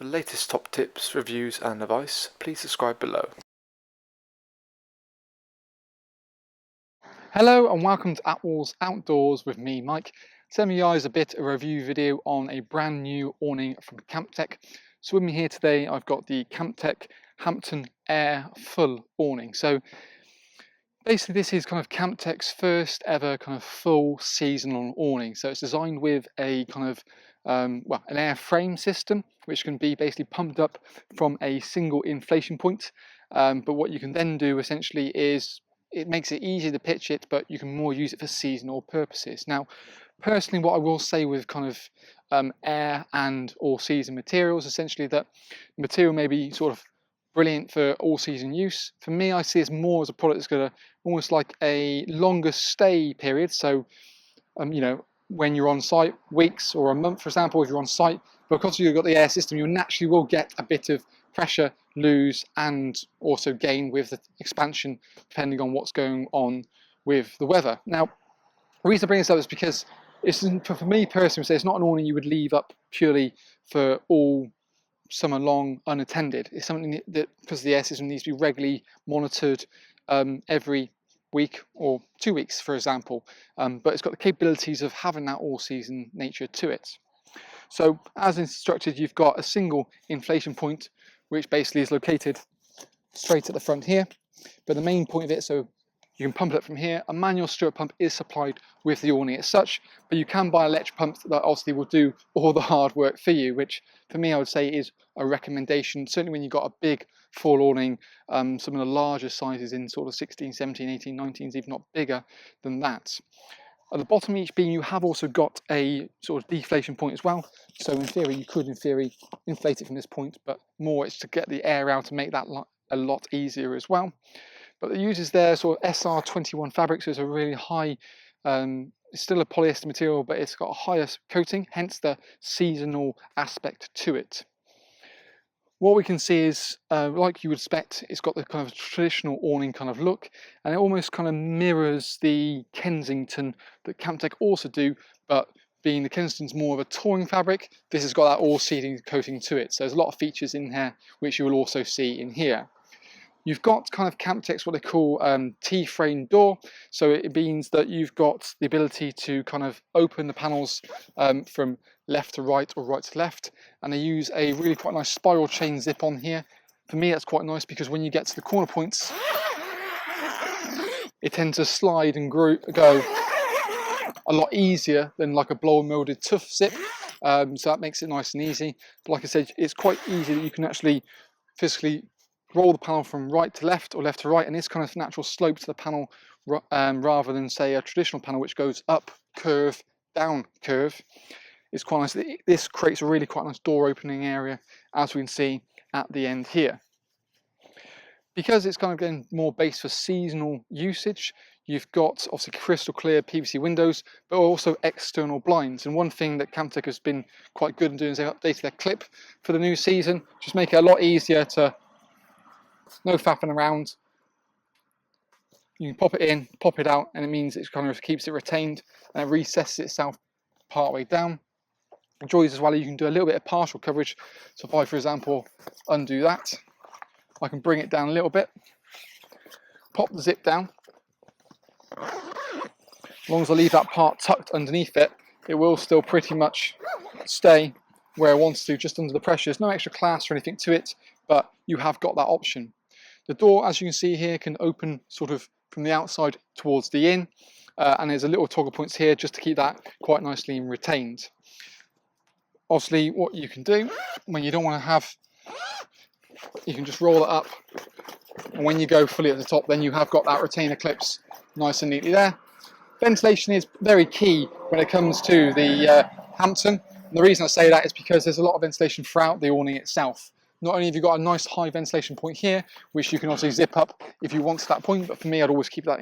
For the latest top tips, reviews and advice, please subscribe below. Hello and welcome to Attwoolls Outdoors with me, Mike. Sending you guys a bit of a review video on a brand new awning from CampTech. So with me here today, I've got the CampTech Hampton Air Full awning. So basically this is kind of CampTech's first ever kind of full seasonal awning. So it's designed with a kind of an air frame system, which can be basically pumped up from a single inflation point. But what you can then do essentially is it makes it easier to pitch it, but you can more use it for seasonal purposes. Now, personally, what I will say with kind of air and all season materials, essentially that material may be sort of brilliant for all season use. For me, I see it more as a product that's going to almost like a longer stay period. So, you know, when you're on site, weeks or a month, for example, if you're on site, because you've got the air system, you naturally will get a bit of pressure lose and also gain with the expansion, depending on what's going on with the weather. Now, the reason I bring this up is because it's, for me personally, it's not an awning you would leave up purely for all summer long unattended. It's something that, because the air system needs to be regularly monitored every week or 2 weeks, for example, but it's got the capabilities of having that all season nature to it. So as instructed, you've got a single inflation point, which basically is located straight at the front here, but the main point of it, so you can pump it up from here. A manual stirrup pump is supplied with the awning as such, but you can buy an electric pump that obviously will do all the hard work for you, which for me I would say is a recommendation, certainly when you've got a big full awning, some of the larger sizes in sort of 16, 17, 18, 19s, if not bigger than that. At the bottom of each beam you have also got a sort of deflation point as well, so in theory you could inflate it from this point, but more it's to get the air out to make that a lot easier as well. But it uses their sort of SR21 fabric, so it's a really high, it's still a polyester material, but it's got a higher coating, hence the seasonal aspect to it. What we can see is, like you would expect, it's got the kind of traditional awning kind of look, and it almost kind of mirrors the Kensington that CampTech also do, but being the Kensington's more of a touring fabric, this has got that all-season coating to it. So there's a lot of features in here, which you will also see in here. You've got kind of CampTech's what they call T-frame door, so it means that you've got the ability to kind of open the panels from left to right or right to left, and they use a really quite nice spiral chain zip on here. For me that's quite nice because when you get to the corner points, it tends to slide and go a lot easier than like a blow molded tough zip, so that makes it nice and easy. But like I said, it's quite easy that you can actually physically roll the panel from right to left or left to right, and this kind of natural slope to the panel rather than say a traditional panel which goes up curve down curve. It's quite nice. This creates a really quite nice door opening area, as we can see at the end here. Because it's kind of getting more based for seasonal usage, you've got obviously crystal clear PVC windows, but also external blinds. And one thing that CampTech has been quite good in doing is they've updated their clip for the new season, just make it a lot easier to no faffing around. You can pop it in, pop it out, and it means it kind of keeps it retained and it recesses itself part way down. Enjoys as well, you can do a little bit of partial coverage. So if I, for example, undo that, I can bring it down a little bit, pop the zip down. As long as I leave that part tucked underneath it, it will still pretty much stay where it wants to, just under the pressure. There's no extra clasp or anything to it, but you have got that option. The door, as you can see here, can open sort of from the outside towards the in, and there's a little toggle points here just to keep that quite nicely retained. Obviously, what you can do when you don't want to have, you can just roll it up, and when you go fully at the top, then you have got that retainer clips nice and neatly there. Ventilation is very key when it comes to the Hampton. And the reason I say that is because there's a lot of ventilation throughout the awning itself. Not only have you got a nice high ventilation point here, which you can obviously zip up if you want to that point, but for me I'd always keep that,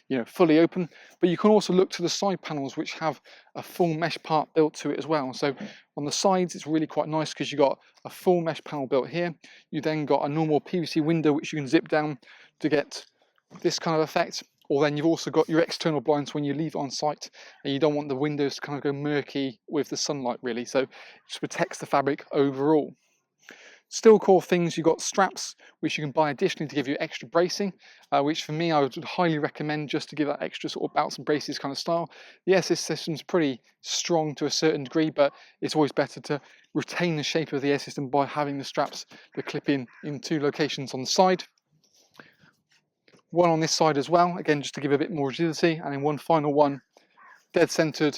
you know, fully open. But you can also look to the side panels, which have a full mesh part built to it as well. So on the sides it's really quite nice because you've got a full mesh panel built here. You then got a normal PVC window which you can zip down to get this kind of effect. Or then you've also got your external blinds when you leave it on site and you don't want the windows to kind of go murky with the sunlight really. So it just protects the fabric overall. Steel core things, you've got straps which you can buy additionally to give you extra bracing, which for me I would highly recommend just to give that extra sort of belts and braces kind of style. The SS system's pretty strong to a certain degree, but it's always better to retain the shape of the air system by having the straps that clip in two locations on the side. One on this side as well, again just to give a bit more rigidity, and then one final one, dead centered.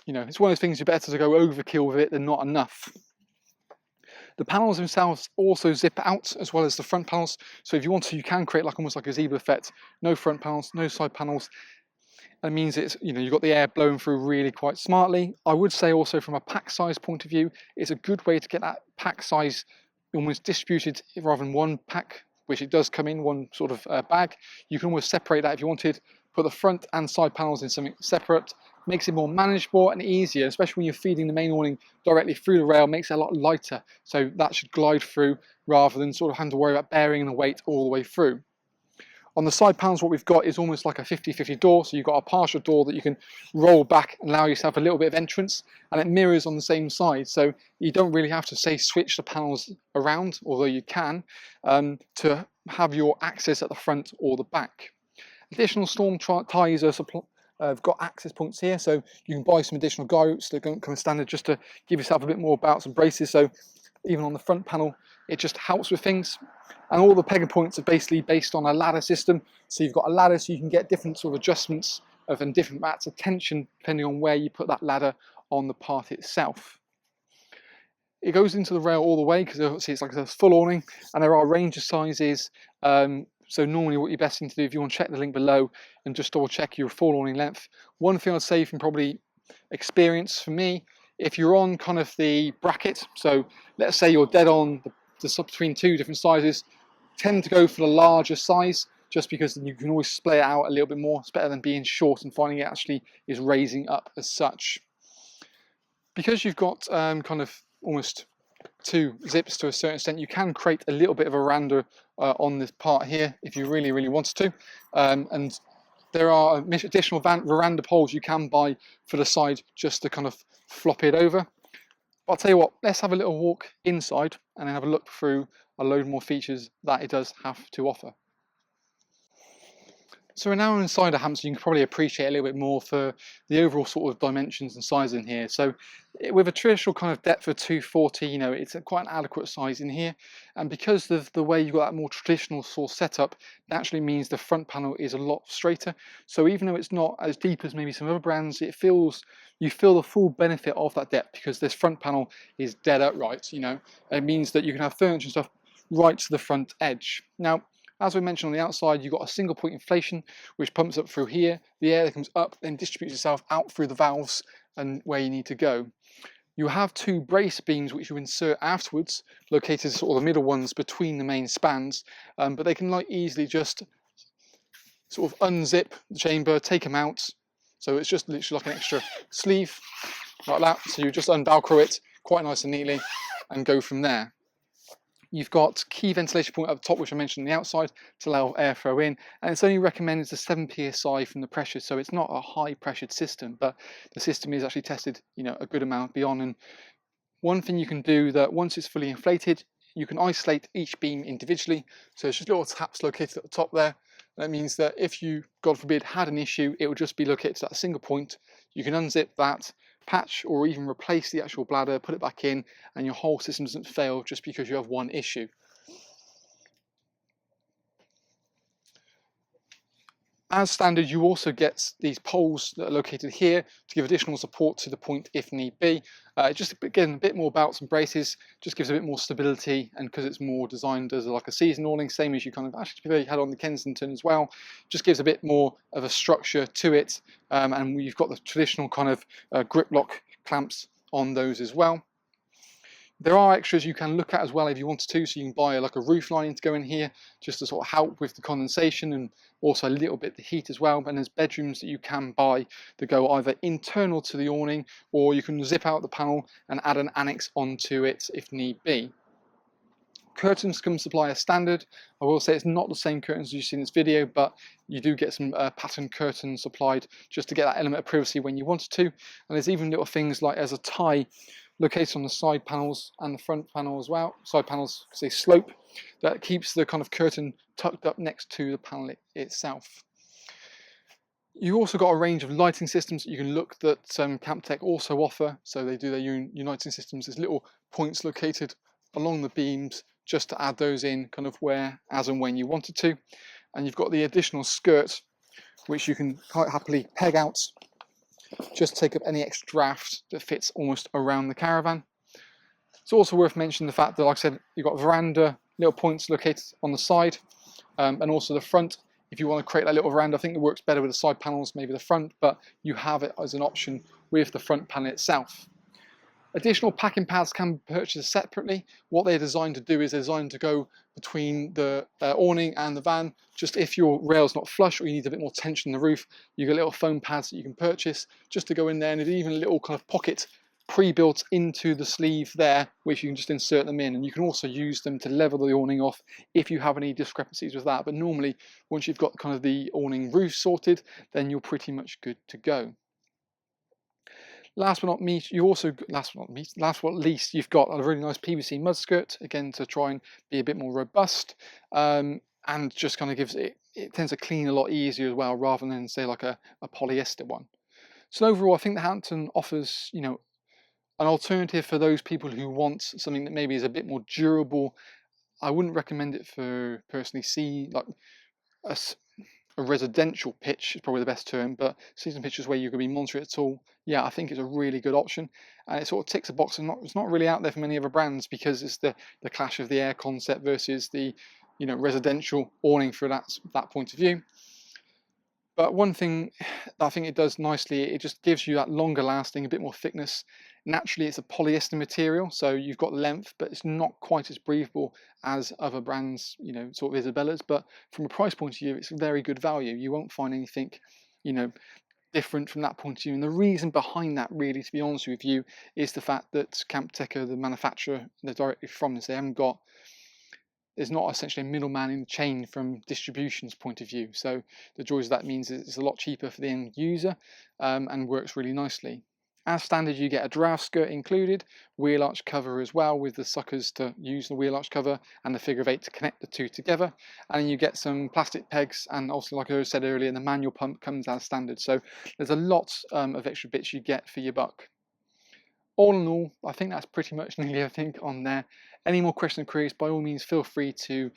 You know, it's one of those things you're better to go overkill with it than not enough. The panels themselves also zip out as well as the front panels. So if you want to, you can create like almost like a zebra effect. No front panels, no side panels. That means it's, you know, you've got the air blowing through really quite smartly. I would say also from a pack size point of view, it's a good way to get that pack size almost distributed rather than one pack, which it does come in one sort of bag. You can almost separate that if you wanted, put the front and side panels in something separate. Makes it more manageable and easier, especially when you're feeding the main awning directly through the rail, makes it a lot lighter. So that should glide through rather than sort of having to worry about bearing the weight all the way through. On the side panels, what we've got is almost like a 50-50 door. So you've got a partial door that you can roll back and allow yourself a little bit of entrance, and it mirrors on the same side. So you don't really have to say switch the panels around, although you can, to have your access at the front or the back. Additional storm ties are I've got access points here, so you can buy some additional guy ropes that don't come standard just to give yourself a bit more belts and braces. So even on the front panel, it just helps with things. And all the pegger points are basically based on a ladder system. So you've got a ladder, so you can get different sort of adjustments and different mats of tension depending on where you put that ladder on the part itself. It goes into the rail all the way because obviously it's like a full awning, and there are a range of sizes. So normally what you're best thing to do, if you want to check the link below and just double check your full awning length. One thing I'd say from probably experience for me, if you're on kind of the bracket, so let's say you're dead on the between two different sizes, tend to go for the larger size just because you can always splay it out a little bit more. It's better than being short and finding it actually is raising up as such. Because you've got kind of almost two zips to a certain extent, you can create a little bit of a veranda on this part here if you really wanted to, and there are additional veranda poles you can buy for the side just to kind of flop it over. But I'll tell you what, let's have a little walk inside and then have a look through a load more features that it does have to offer. So we're now inside a Hampton. You can probably appreciate a little bit more for the overall sort of dimensions and size in here. So with a traditional kind of depth of 240, you know, it's quite an adequate size in here. And because of the way you've got that more traditional sort of setup, naturally means the front panel is a lot straighter. So even though it's not as deep as maybe some other brands, you feel the full benefit of that depth because this front panel is dead upright, you know. It means that you can have furniture and stuff right to the front edge. Now, as we mentioned on the outside, you've got a single point inflation, which pumps up through here. The air that comes up then distributes itself out through the valves and where you need to go. You have two brace beams which you insert afterwards, located sort of the middle ones between the main spans, but they can like easily just sort of unzip the chamber, take them out. So it's just literally like an extra sleeve, like that. So you just unvelcro it quite nice and neatly and go from there. You've got key ventilation point up the top, which I mentioned on the outside, to allow airflow in, and it's only recommended to 7 psi from the pressure, so it's not a high pressured system, but the system is actually tested, you know, a good amount beyond. And one thing you can do that once it's fully inflated, you can isolate each beam individually. So it's just little taps located at the top there. That means that if you, God forbid, had an issue, it will just be located to that single point. You can unzip that, patch or even replace the actual bladder, put it back in, and your whole system doesn't fail just because you have one issue. As standard, you also get these poles that are located here to give additional support to the point if need be. Just again, a bit more belts and braces, just gives a bit more stability, and because it's more designed as like a season awning, same as you kind of actually had on the Kensington as well, just gives a bit more of a structure to it, and you've got the traditional kind of grip lock clamps on those as well. There are extras you can look at as well if you wanted to, so you can buy like a roof lining to go in here just to sort of help with the condensation and also a little bit the heat as well. And there's bedrooms that you can buy that go either internal to the awning, or you can zip out the panel and add an annex onto it if need be. Curtains come supply as standard. I will say it's not the same curtains you see in this video, but you do get some pattern curtains supplied just to get that element of privacy when you wanted to. And there's even little things like as a tie located on the side panels and the front panel as well. Side panels, say, slope, that keeps the kind of curtain tucked up next to the panel itself. You also got a range of lighting systems that you can look that CampTech also offer. So they do their lighting systems. There's little points located along the beams just to add those in kind of where, as and when you wanted to. And you've got the additional skirt, which you can quite happily peg out, just take up any extra draft that fits almost around the caravan. It's also worth mentioning the fact that, like I said, you've got veranda little points located on the side and also the front. If you want to create that little veranda, I think it works better with the side panels, maybe the front, but you have it as an option with the front panel itself. Additional packing pads can be purchased separately. What they're designed to do is they're designed to go between the awning and the van. Just if your rail's not flush or you need a bit more tension in the roof, you get little foam pads that you can purchase just to go in there, and there's even a little kind of pocket pre-built into the sleeve there, which you can just insert them in, and you can also use them to level the awning off if you have any discrepancies with that. But normally, once you've got kind of the awning roof sorted, then you're pretty much good to go. Last but not least, you've got a really nice PVC mud skirt, again to try and be a bit more robust, and just kind of gives it tends to clean a lot easier as well, rather than say like a polyester one. So overall, I think the Hampton offers, you know, an alternative for those people who want something that maybe is a bit more durable. I wouldn't recommend it for personally like a residential pitch is probably the best term, but season pitches where you're going to be monitoring it at all, yeah, I think it's a really good option, and it sort of ticks a box, and it's not really out there for many other brands because it's the clash of the air concept versus the, you know, residential awning for that point of view. But one thing that I think it does nicely, it just gives you that longer lasting, a bit more thickness. Naturally, it's a polyester material, so you've got length, but it's not quite as breathable as other brands, you know, sort of Isabella's. But from a price point of view, it's very good value. You won't find anything, you know, different from that point of view. And the reason behind that, really, to be honest with you, is the fact that CampTech are the manufacturer, they're directly from this. They haven't got, there's not essentially a middleman in the chain from distribution's point of view. So the joys of that means it's a lot cheaper for the end user and works really nicely. As standard, you get a draft skirt included, wheel arch cover as well, with the suckers to use the wheel arch cover and the figure of 8 to connect the two together. And you get some plastic pegs, and also, like I said earlier, the manual pump comes as standard. So there's a lot of extra bits you get for your buck. All in all, I think that's pretty much nearly everything on there. Any more questions or queries, by all means, feel free to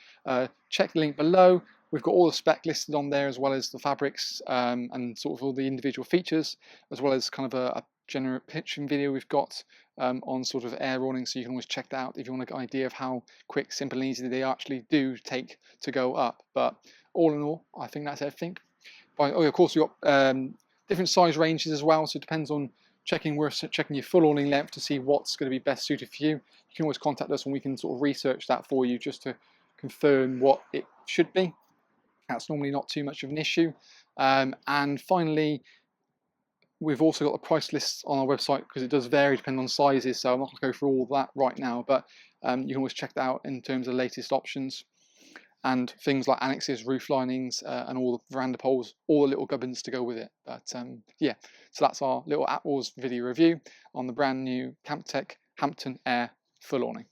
check the link below. We've got all the spec listed on there, as well as the fabrics and sort of all the individual features, as well as kind of a general pitching video we've got on sort of air awning, so you can always check that out if you want an idea of how quick, simple and easy they actually do take to go up. But all in all, I think that's everything. Of course, we've got different size ranges as well, so it depends on checking your full awning length to see what's going to be best suited for you. You can always contact us and we can sort of research that for you just to confirm what it should be. That's normally not too much of an issue. And finally, we've also got the price lists on our website, because it does vary depending on sizes, so I'm not going to go through all that right now, but you can always check that out in terms of the latest options. And things like annexes, roof linings, and all the veranda poles, all the little gubbins to go with it. But yeah, so that's our little Attwoolls video review on the brand new CampTech Hampton Air full awning.